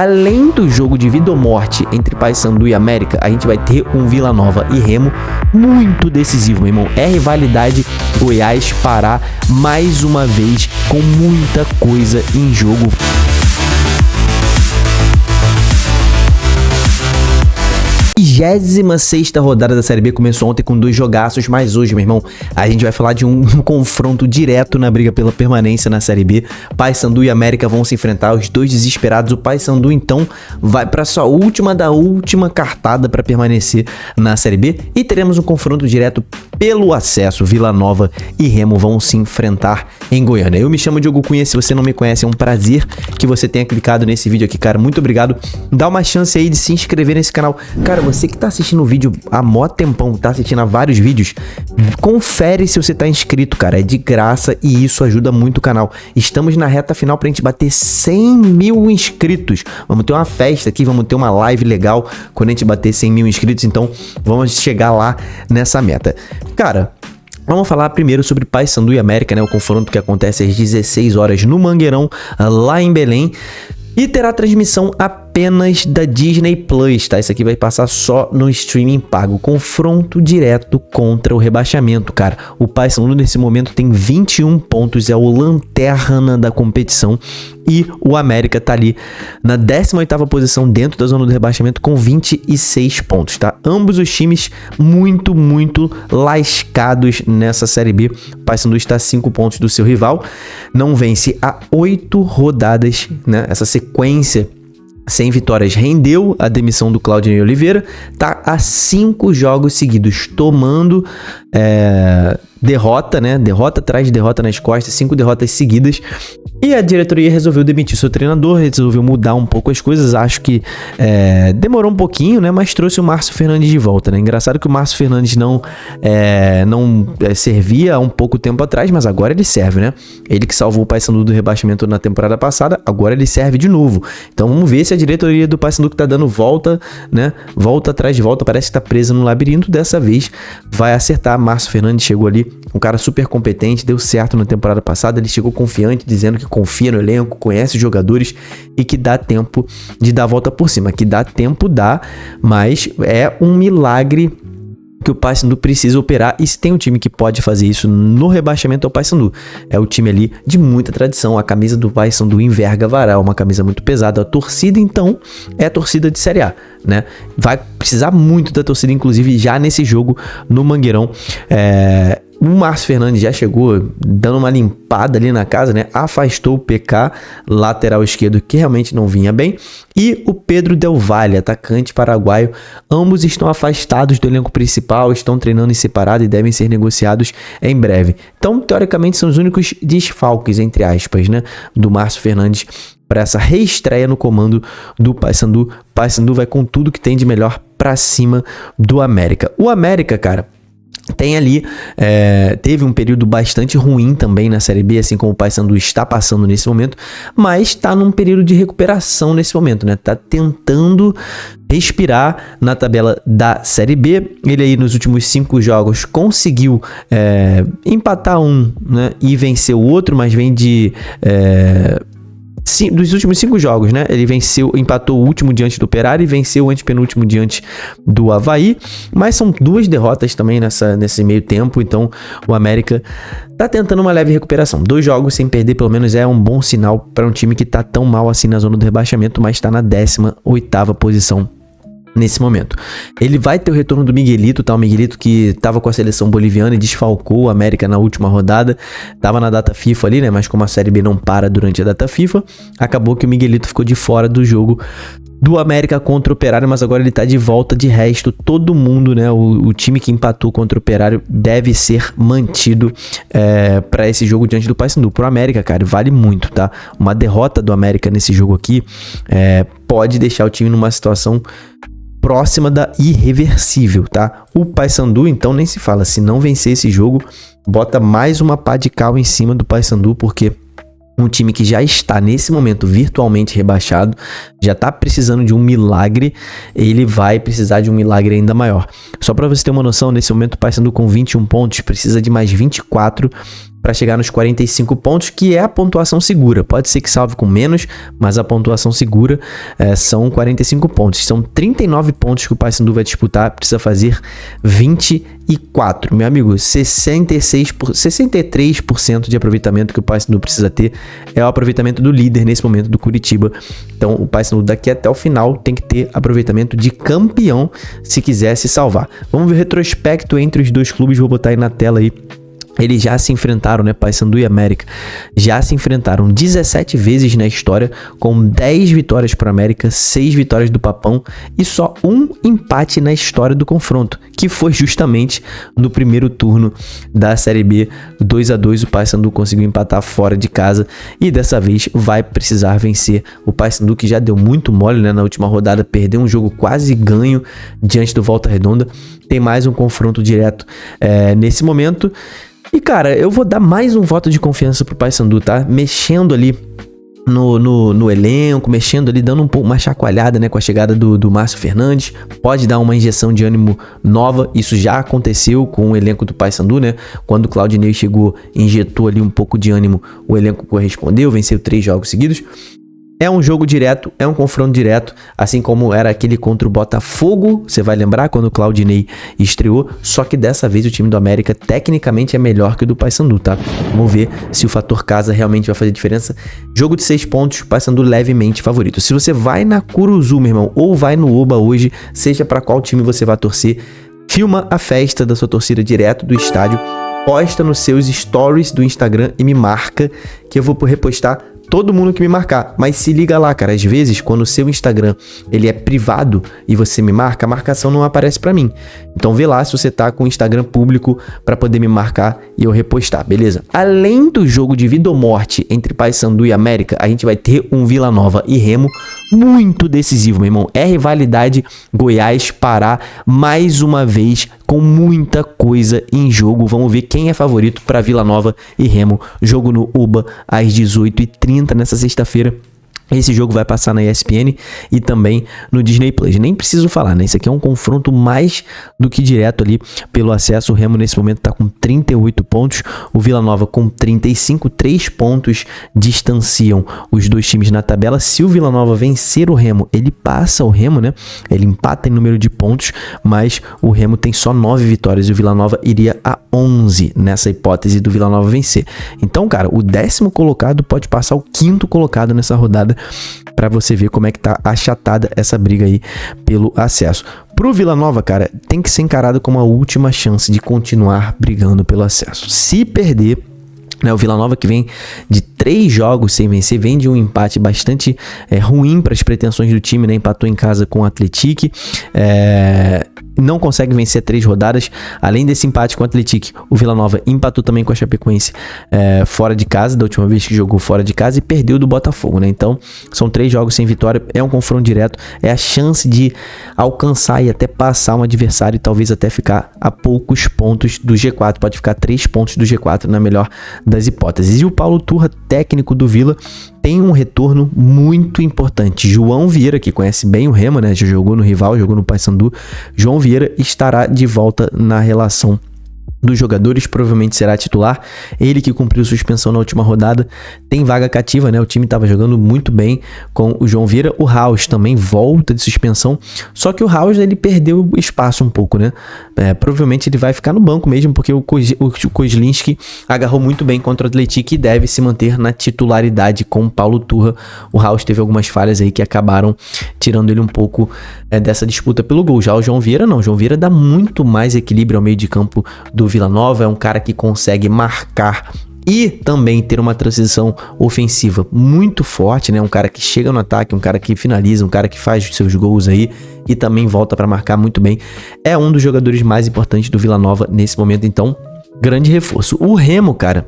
além do jogo de vida ou morte entre Paysandu e América, a gente vai ter um Vila Nova e Remo muito decisivo, meu irmão. É rivalidade Goiás-Pará mais uma vez, com muita coisa em jogo. A 26ª rodada da Série B começou ontem com 2 jogaços, mas hoje, meu irmão, a gente vai falar de um confronto direto na briga pela permanência na Série B. Paysandu e América vão se enfrentar, os dois desesperados. O Paysandu, então, vai para sua última cartada para permanecer na Série B. E teremos um confronto direto pelo acesso. Vila Nova e Remo vão se enfrentar em Goiânia. Eu me chamo Diogo Cunha, se você não me conhece, é um prazer que você tenha clicado nesse vídeo aqui, cara. Muito obrigado. Dá uma chance aí de se inscrever nesse canal. Cara, você que tá assistindo o vídeo há mó tempão, tá assistindo a vários vídeos, confere se você tá inscrito, cara. É de graça e isso ajuda muito o canal. Estamos na reta final pra gente bater 100 mil inscritos. Vamos ter uma festa aqui, vamos ter uma live legal quando a gente bater 100 mil inscritos. Então, vamos chegar lá nessa meta. Cara, vamos falar primeiro sobre Paysandu e América, né? O confronto que acontece às 16 horas no Mangueirão, lá em Belém. E terá transmissão apenas da Disney Plus, tá? Isso aqui vai passar só no streaming pago. Confronto direto contra o rebaixamento, cara. O Paysandu nesse momento tem 21 pontos, é o lanterna da competição. E o América tá ali na 18ª posição dentro da zona do rebaixamento com 26 pontos, tá? Ambos os times muito lascados nessa Série B. O Paysandu está a 5 pontos do seu rival. Não vence há 8 rodadas, né? Essa sequência sem vitórias rendeu a demissão do Claudinei Oliveira. Tá a 5 jogos seguidos tomando derrota, né? Derrota atrás de derrota nas costas, 5 derrotas seguidas. E a diretoria resolveu demitir seu treinador, resolveu mudar um pouco as coisas. Acho que demorou um pouquinho, né? Mas trouxe o Márcio Fernandes de volta, né? Engraçado que o Márcio Fernandes não servia há um pouco tempo atrás, mas agora ele serve, né? Ele que salvou o Paysandu do rebaixamento na temporada passada, agora ele serve de novo. Então vamos ver se a diretoria do Paysandu, que tá dando volta, né? Volta atrás de volta, parece que tá presa no labirinto, dessa vez vai acertar. Márcio Fernandes chegou ali, um cara super competente, deu certo na temporada passada, ele chegou confiante, dizendo que confia no elenco, conhece os jogadores e que dá tempo de dar a volta por cima. Que dá tempo, dá, mas é um milagre que o Paysandu precisa operar, e se tem um time que pode fazer isso no rebaixamento é o Paysandu. É o time ali de muita tradição. A camisa do Paysandu enverga varal, uma camisa muito pesada. A torcida, então, é a torcida de Série A, né? Vai precisar muito da torcida, inclusive já nesse jogo no Mangueirão. O Márcio Fernandes já chegou dando uma limpada ali na casa, né? Afastou o PK, lateral esquerdo, que realmente não vinha bem. E o Pedro Del Valle, atacante paraguaio. Ambos estão afastados do elenco principal, estão treinando em separado e devem ser negociados em breve. Então, teoricamente, são os únicos desfalques, entre aspas, né? Do Márcio Fernandes para essa reestreia no comando do Paysandu. Paysandu vai com tudo que tem de melhor para cima do América. O América, cara, tem ali, teve um período bastante ruim também na Série B, assim como o Paysandu está passando nesse momento, mas está num período de recuperação nesse momento, né? Tá tentando respirar na tabela da Série B. Ele aí nos últimos 5 jogos conseguiu empatar um, né? E vencer o outro, mas vem de... dos últimos 5 jogos, né? Ele empatou o último diante do Operário e venceu o antepenúltimo diante do Avaí, mas são 2 derrotas também nesse meio tempo. Então o América tá tentando uma leve recuperação. 2 jogos sem perder pelo menos é um bom sinal para um time que tá tão mal assim na zona do rebaixamento, mas tá na 18ª posição nesse momento. Ele vai ter o retorno do Miguelito, tá? O Miguelito que tava com a seleção boliviana e desfalcou o América na última rodada, tava na data FIFA ali, né? Mas como a Série B não para durante a data FIFA, acabou que o Miguelito ficou de fora do jogo do América contra o Operário, mas agora ele tá de volta. De resto, todo mundo, né? O time que empatou contra o Operário deve ser mantido para esse jogo diante do Paysandu. Pro América, cara, vale muito, tá? Uma derrota do América nesse jogo aqui pode deixar o time numa situação próxima da irreversível, tá? O Paysandu, então, nem se fala. Se não vencer esse jogo, bota mais uma pá de cal em cima do Paysandu, porque um time que já está nesse momento virtualmente rebaixado, já está precisando de um milagre, ele vai precisar de um milagre ainda maior. Só para você ter uma noção, nesse momento o Paysandu com 21 pontos precisa de mais 24 para chegar nos 45 pontos, que é a pontuação segura. Pode ser que salve com menos, mas a pontuação segura são 45 pontos. São 39 pontos que o Paysandu vai disputar, precisa fazer 24. Meu amigo, 63% de aproveitamento que o Paysandu precisa ter é o aproveitamento do líder nesse momento, do Curitiba. Então o Paysandu daqui até o final tem que ter aproveitamento de campeão se quiser se salvar. Vamos ver o retrospecto entre os dois clubes, vou botar aí na tela aí. Eles já se enfrentaram, né? Paysandu e América já se enfrentaram 17 vezes na história, com 10 vitórias para América, 6 vitórias do Papão e só um empate na história do confronto, que foi justamente no primeiro turno da Série B. 2-2 o Paysandu conseguiu empatar fora de casa e dessa vez vai precisar vencer o Paysandu, que já deu muito mole, né? Na última rodada perdeu um jogo quase ganho diante do Volta Redonda. Tem mais um confronto direto nesse momento. E, cara, eu vou dar mais um voto de confiança pro Paysandu, tá? Mexendo ali no elenco, mexendo ali, dando uma chacoalhada, né? Com a chegada do Márcio Fernandes. Pode dar uma injeção de ânimo nova. Isso já aconteceu com o elenco do Paysandu, né? Quando o Claudinei chegou, injetou ali um pouco de ânimo, o elenco correspondeu, venceu 3 jogos seguidos. É um jogo direto, é um confronto direto, assim como era aquele contra o Botafogo, você vai lembrar quando o Claudinei estreou, só que dessa vez o time do América tecnicamente é melhor que o do Paysandu, tá? Vamos ver se o fator casa realmente vai fazer diferença. Jogo de 6 pontos, Paysandu levemente favorito. Se você vai na Curuzu, meu irmão, ou vai no Oba hoje, seja para qual time você vai torcer, filma a festa da sua torcida direto do estádio, posta nos seus stories do Instagram e me marca que eu vou repostar todo mundo que me marcar. Mas se liga lá, cara, às vezes quando o seu Instagram ele é privado e você me marca, a marcação não aparece pra mim. Então vê lá se você tá com o Instagram público pra poder me marcar e eu repostar, beleza? Além do jogo de vida ou morte entre Paysandu e América, a gente vai ter um Vila Nova e Remo muito decisivo, meu irmão. É rivalidade Goiás-Pará mais uma vez, com muita coisa em jogo. Vamos ver quem é favorito para Vila Nova e Remo. Jogo no Uba às 18h30 nessa sexta-feira. Esse jogo vai passar na ESPN e também no Disney Plus. Nem preciso falar, né? Isso aqui é um confronto mais do que direto ali pelo acesso. O Remo nesse momento está com 38 pontos. O Vila Nova com 35. 3 pontos distanciam os dois times na tabela. Se o Vila Nova vencer o Remo, ele passa o Remo, né? Ele empata em número de pontos, mas o Remo tem só 9 vitórias e o Vila Nova iria a 11 nessa hipótese do Vila Nova vencer. Então, cara, o 10º colocado pode passar o 5º colocado nessa rodada, para você ver como é que tá achatada essa briga aí pelo acesso. Pro Vila Nova, cara, tem que ser encarado como a última chance de continuar brigando pelo acesso. Se perder, né, o Vila Nova, que vem de 3 jogos sem vencer, vem de um empate bastante ruim para as pretensões do time, né? Empatou em casa com o Atlético, não consegue vencer 3 rodadas. Além desse empate com o Atlético, o Vila Nova empatou também com a Chapecoense fora de casa, da última vez que jogou fora de casa, e perdeu do Botafogo, né? Então, são 3 jogos sem vitória, é um confronto direto, é a chance de alcançar e até passar um adversário e talvez até ficar a poucos pontos do G4, pode ficar 3 pontos do G4 na melhor das hipóteses. E o Paulo Turra, técnico do Vila, tem um retorno muito importante. João Vieira, que conhece bem o Remo, né? Já jogou no rival, jogou no Paysandu. João Vieira estará de volta na relação dos jogadores, provavelmente será titular. Ele que cumpriu suspensão na última rodada, tem vaga cativa, né? O time estava jogando muito bem com o João Vieira. O House também volta de suspensão, só que o House ele perdeu espaço um pouco, né? Provavelmente ele vai ficar no banco mesmo, porque o Kozlinski agarrou muito bem contra o Atlético e deve se manter na titularidade com o Paulo Turra. O House teve algumas falhas aí que acabaram tirando ele um pouco dessa disputa pelo gol. Já o João Vieira não. O João Vieira dá muito mais equilíbrio ao meio de campo do Vila Nova, é um cara que consegue marcar e também ter uma transição ofensiva muito forte, né? Um cara que chega no ataque, um cara que finaliza, um cara que faz os seus gols aí e também volta para marcar muito bem. É um dos jogadores mais importantes do Vila Nova nesse momento, então, grande reforço. O Remo, cara,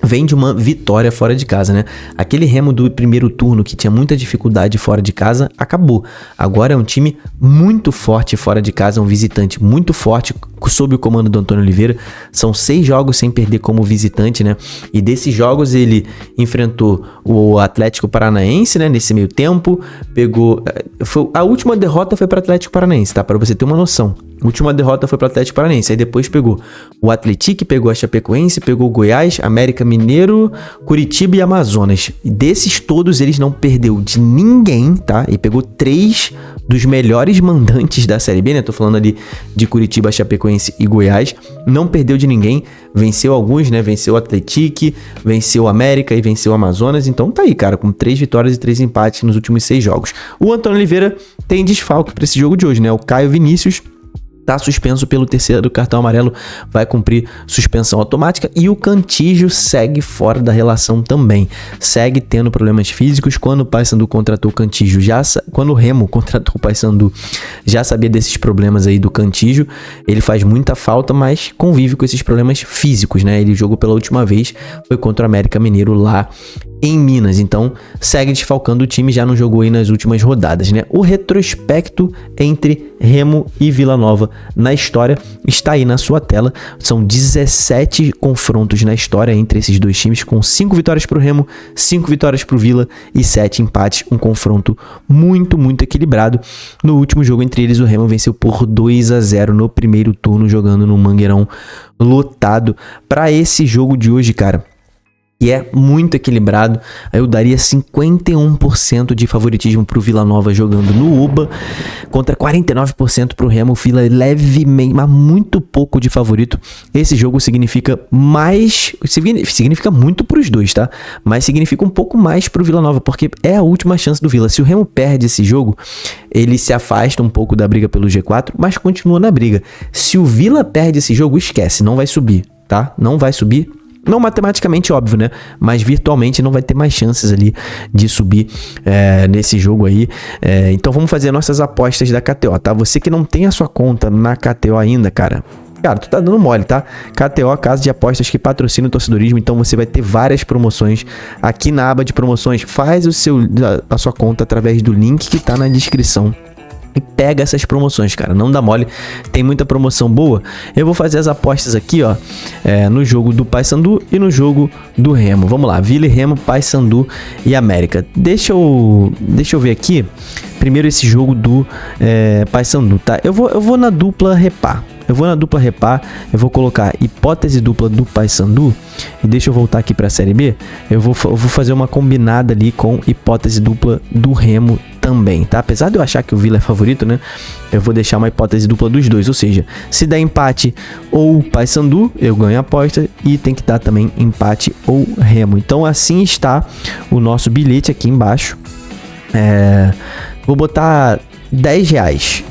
vem de uma vitória fora de casa, né? Aquele Remo do primeiro turno que tinha muita dificuldade fora de casa, acabou. Agora é um time muito forte fora de casa, um visitante muito forte, sob o comando do Antônio Oliveira. São 6 jogos sem perder como visitante, né? E desses jogos ele enfrentou o Atlético Paranaense, né? Nesse meio tempo, pegou... a última derrota foi para o Atlético Paranaense, tá? Para você ter uma noção. A última derrota foi para o Atlético Paranaense. Aí depois pegou o Atlético, pegou a Chapecoense, pegou o Goiás, América Mineiro, Curitiba e Amazonas. E desses todos eles não perdeu de ninguém, tá? E pegou 3 dos melhores mandantes da Série B, né? Tô falando ali de Curitiba, Chapecoense e Goiás. Não perdeu de ninguém. Venceu alguns, né? Venceu o Atlético, venceu o América e venceu o Amazonas. Então tá aí, cara, com 3 vitórias e 3 empates nos últimos 6 jogos. O Antônio Oliveira tem desfalque para esse jogo de hoje, né? O Caio Vinícius tá suspenso pelo 3º cartão amarelo, vai cumprir suspensão automática, e o Cantígio segue fora da relação também, segue tendo problemas físicos. Quando o Paysandu contratou o Cantígio, quando o Remo contratou o Paysandu, já sabia desses problemas aí do Cantígio. Ele faz muita falta, mas convive com esses problemas físicos, né? Ele jogou pela última vez, foi contra o América Mineiro lá em Minas, então segue desfalcando o time, já não jogou aí nas últimas rodadas, né? O retrospecto entre Remo e Vila Nova na história está aí na sua tela. São 17 confrontos na história entre esses dois times, com 5 vitórias para o Remo, 5 vitórias para o Vila e 7 empates. Um confronto muito, muito equilibrado. No último jogo entre eles, o Remo venceu por 2-0 no primeiro turno, jogando no Mangueirão lotado. Para esse jogo de hoje, cara, e é muito equilibrado, eu daria 51% de favoritismo pro Vila Nova jogando no Uba, contra 49% pro Remo. Vila levemente, mas muito pouco de favorito. Esse jogo significa muito pros dois, tá? Mas significa um pouco mais pro Vila Nova, porque é a última chance do Vila. Se o Remo perde esse jogo, ele se afasta um pouco da briga pelo G4, mas continua na briga. Se o Vila perde esse jogo, esquece, não vai subir, tá? Não vai subir. Não matematicamente, óbvio, né? Mas virtualmente não vai ter mais chances ali de subir nesse jogo aí. Então vamos fazer nossas apostas da KTO, tá? Você que não tem a sua conta na KTO ainda, cara, tu tá dando mole, tá? KTO, casa de apostas que patrocina o torcedorismo. Então você vai ter várias promoções aqui na aba de promoções. Faz a sua conta através do link que tá na descrição e pega essas promoções, cara, não dá mole, tem muita promoção boa. Eu vou fazer as apostas aqui, ó, no jogo do Paysandu e no jogo do Remo. Vamos lá, Vila e Remo, Paysandu e América. Deixa eu ver aqui, primeiro esse jogo do Paysandu, tá? Eu vou na dupla Repar. Eu vou colocar hipótese dupla do Paysandu. E deixa eu voltar aqui para a Série B. Eu vou fazer uma combinada ali com hipótese dupla do Remo também, tá? Apesar de eu achar que o Vila é favorito, né? Eu vou deixar uma hipótese dupla dos dois. Ou seja, se der empate ou Paysandu, eu ganho a aposta. E tem que dar também empate ou Remo. Então assim está o nosso bilhete aqui embaixo. Vou botar R$10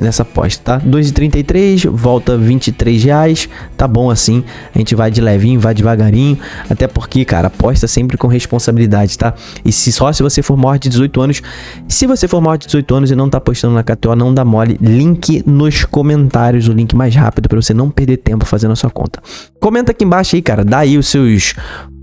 nessa aposta, tá? 2,33, volta R$23, tá bom assim, a gente vai de levinho, vai devagarinho, até porque, cara, aposta sempre com responsabilidade, tá? E se você for maior de 18 anos, se você for maior de 18 anos e não tá apostando na KTO, não dá mole, link nos comentários, o link mais rápido pra você não perder tempo fazendo a sua conta. Comenta aqui embaixo aí, cara, dá aí os seus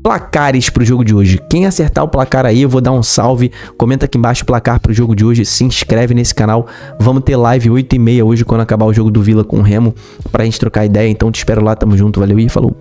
placares pro jogo de hoje. Quem acertar o placar aí, eu vou dar um salve. Comenta aqui embaixo o placar pro jogo de hoje. Se inscreve nesse canal. Vamos ter live 8h30 hoje, quando acabar o jogo do Vila com o Remo, pra gente trocar ideia. Então te espero lá, tamo junto, valeu e falou.